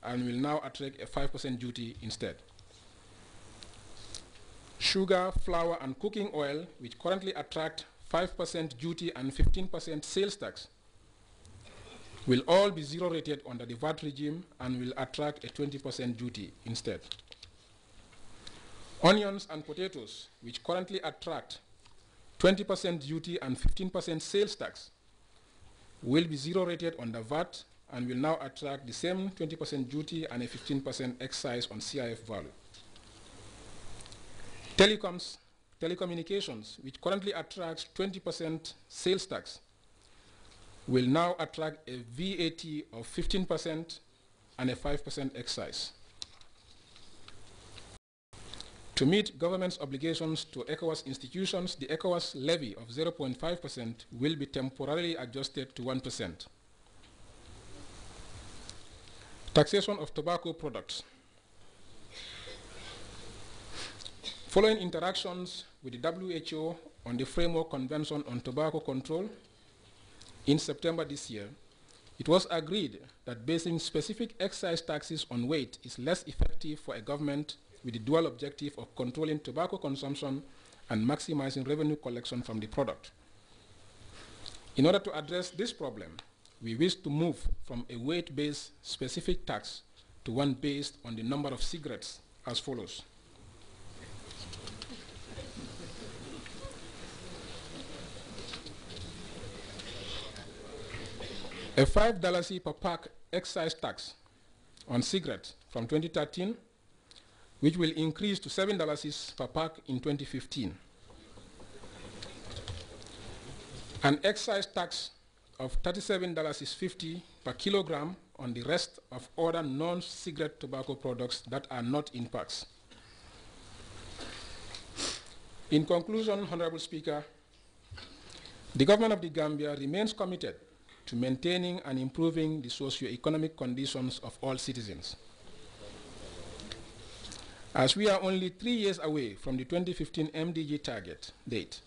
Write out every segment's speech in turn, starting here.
and will now attract a 5% duty instead. Sugar, flour, and cooking oil, which currently attract 5% duty and 15% sales tax, will all be zero rated under the VAT regime and will attract a 20% duty instead. Onions and potatoes, which currently attract 20% duty and 15% sales tax, will be zero rated under VAT and will now attract the same 20% duty and a 15% excise on CIF value. Telecommunications, which currently attracts 20% sales tax, will now attract a VAT of 15% and a 5% excise. To meet government's obligations to ECOWAS institutions, the ECOWAS levy of 0.5% will be temporarily adjusted to 1%. Taxation of tobacco products. Following interactions with the WHO on the Framework Convention on Tobacco Control in September this year, it was agreed that basing specific excise taxes on weight is less effective for a government with the dual objective of controlling tobacco consumption and maximizing revenue collection from the product. In order to address this problem, we wish to move from a weight-based specific tax to one based on the number of cigarettes as follows. A $5 per pack excise tax on cigarettes from 2013, which will increase to $7 per pack in 2015. An excise tax of $37.50 per kilogram on the rest of other non-cigarette tobacco products that are not in packs. In conclusion, Honorable Speaker, the government of the Gambia remains committed to maintaining and improving the socio-economic conditions of all citizens. As we are only 3 years away from the 2015 MDG target date,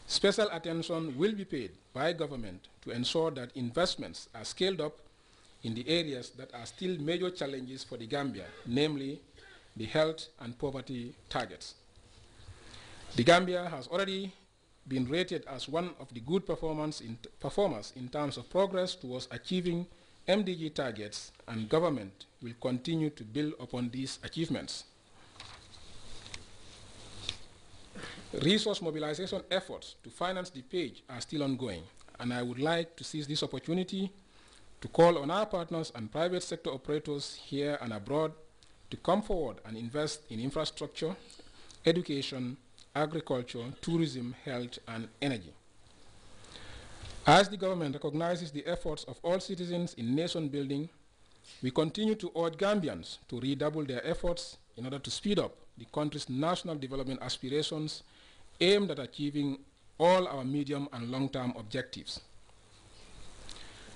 special attention will be paid by government to ensure that investments are scaled up in the areas that are still major challenges for the Gambia, namely the health and poverty targets. The Gambia has already been rated as one of the good performers in terms of progress towards achieving MDG targets, and government will continue to build upon these achievements. Resource mobilization efforts to finance the page are still ongoing, and I would like to seize this opportunity to call on our partners and private sector operators here and abroad to come forward and invest in infrastructure, education, agriculture, tourism, health, and energy. As the government recognizes the efforts of all citizens in nation building, we continue to urge Gambians to redouble their efforts in order to speed up the country's national development aspirations aimed at achieving all our medium and long-term objectives.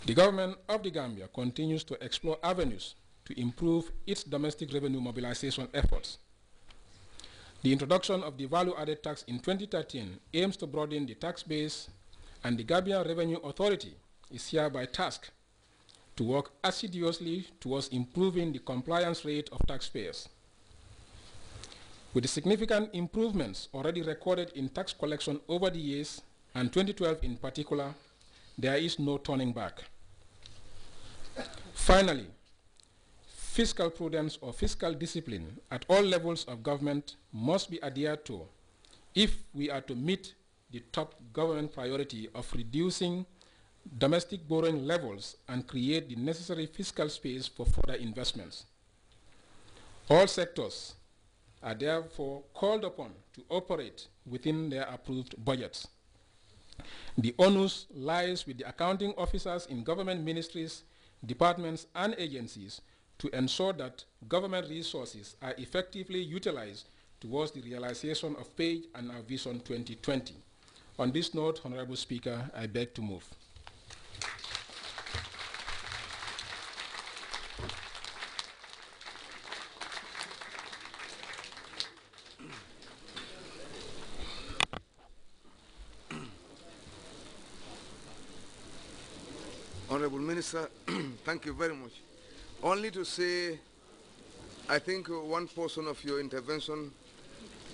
The government of the Gambia continues to explore avenues to improve its domestic revenue mobilization efforts. The introduction of the value-added tax in 2013 aims to broaden the tax base, and the Gambia Revenue Authority is hereby tasked to work assiduously towards improving the compliance rate of taxpayers. With the significant improvements already recorded in tax collection over the years, and 2012 in particular, there is no turning back. Finally, fiscal prudence or fiscal discipline at all levels of government must be adhered to if we are to meet the top government priority of reducing domestic borrowing levels and create the necessary fiscal space for further investments. All sectors are therefore called upon to operate within their approved budgets. The onus lies with the accounting officers in government ministries, departments, and agencies to ensure that government resources are effectively utilized towards the realization of PAGE and our Vision 2020. On this note, Honorable Speaker, I beg to move. Honorable Minister, thank you very much Only to say, I think one portion of your intervention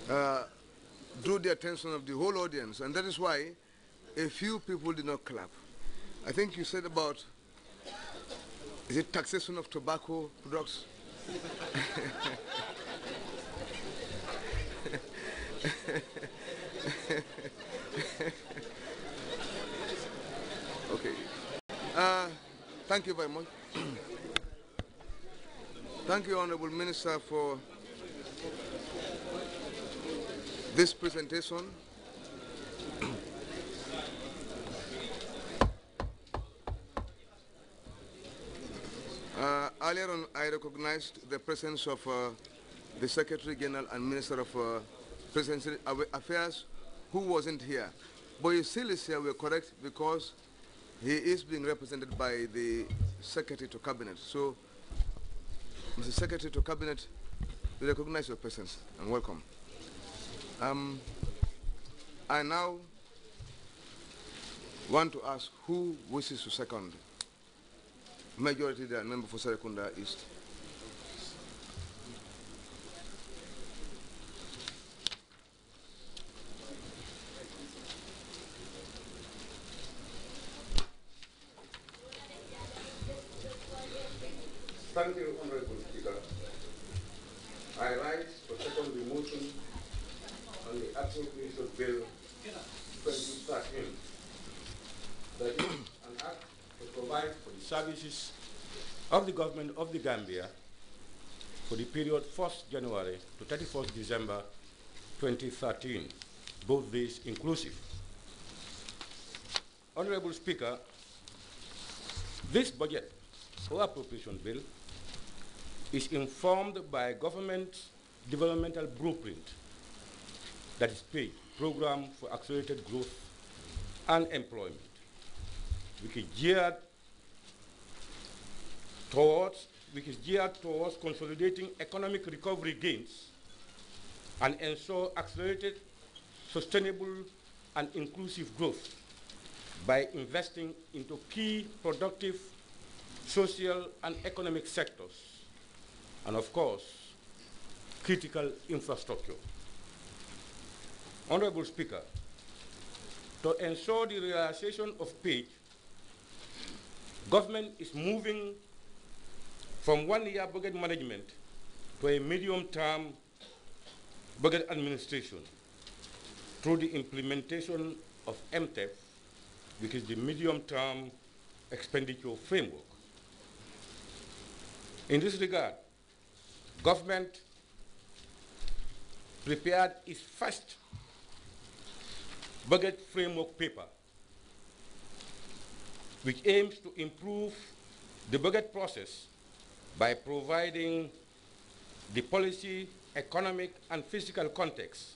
drew the attention of the whole audience, and that is why a few people did not clap. I think you said about, is it taxation of tobacco products? Okay. Thank you very much. Thank you, Honorable Minister, for this presentation. Earlier on, I recognized the presence of the Secretary General and Minister of Presidency Affairs, who wasn't here. But he still is here, we're correct, because he is being represented by the Secretary to Cabinet. So, Mr. Secretary to Cabinet, we recognize your presence and welcome. I now want to ask who wishes to second. Majority Leader and Member for Serekunda East. Thank you, Honorable Speaker. I rise to second the motion on the Appropriation Bill 2013. That is an act to provide for the services of the government of the Gambia for the period 1st January to 31st December 2013, both days inclusive. Honorable Speaker, this budget or appropriation bill is informed by government developmental blueprint, that is PAGE, Program for Accelerated Growth and Employment, which is geared towards consolidating economic recovery gains and ensure accelerated, sustainable, and inclusive growth by investing into key productive, social, and economic sectors, and of course, critical infrastructure. Honorable Speaker, to ensure the realization of PAGE, government is moving from one-year budget management to a medium-term budget administration through the implementation of MTEF, which is the medium-term expenditure framework. In this regard, government prepared its first budget framework paper, which aims to improve the budget process by providing the policy, economic, and fiscal context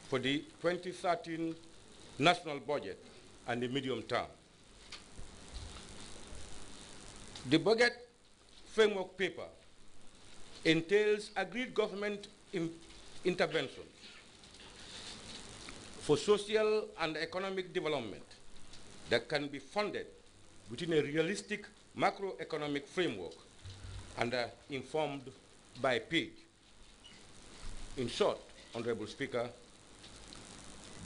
for the 2013 national budget and the medium term. The budget framework paper entails agreed government interventions for social and economic development that can be funded within a realistic macroeconomic framework and are informed by PAGE. In short, Honorable Speaker,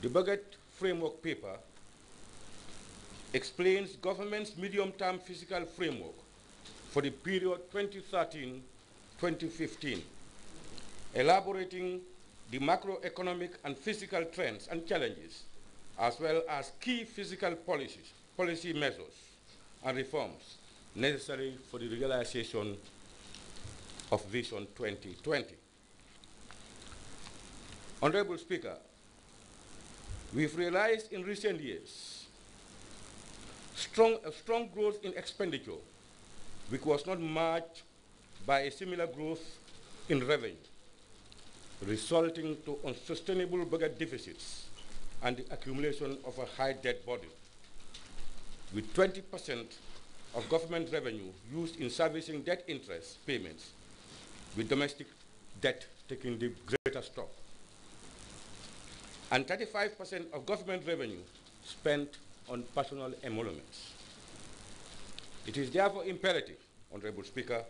the budget framework paper explains government's medium-term fiscal framework for the period 2013-2015, elaborating the macroeconomic and fiscal trends and challenges, as well as key fiscal policy measures and reforms necessary for the realization of Vision 2020. Honorable Speaker, we've realized in recent years a strong growth in expenditure, which was not matched by a similar growth in revenue, resulting to unsustainable budget deficits and the accumulation of a high debt burden, with 20% of government revenue used in servicing debt interest payments, with domestic debt taking the greater stock, and 35% of government revenue spent on personal emoluments. It is therefore imperative, Honorable Speaker,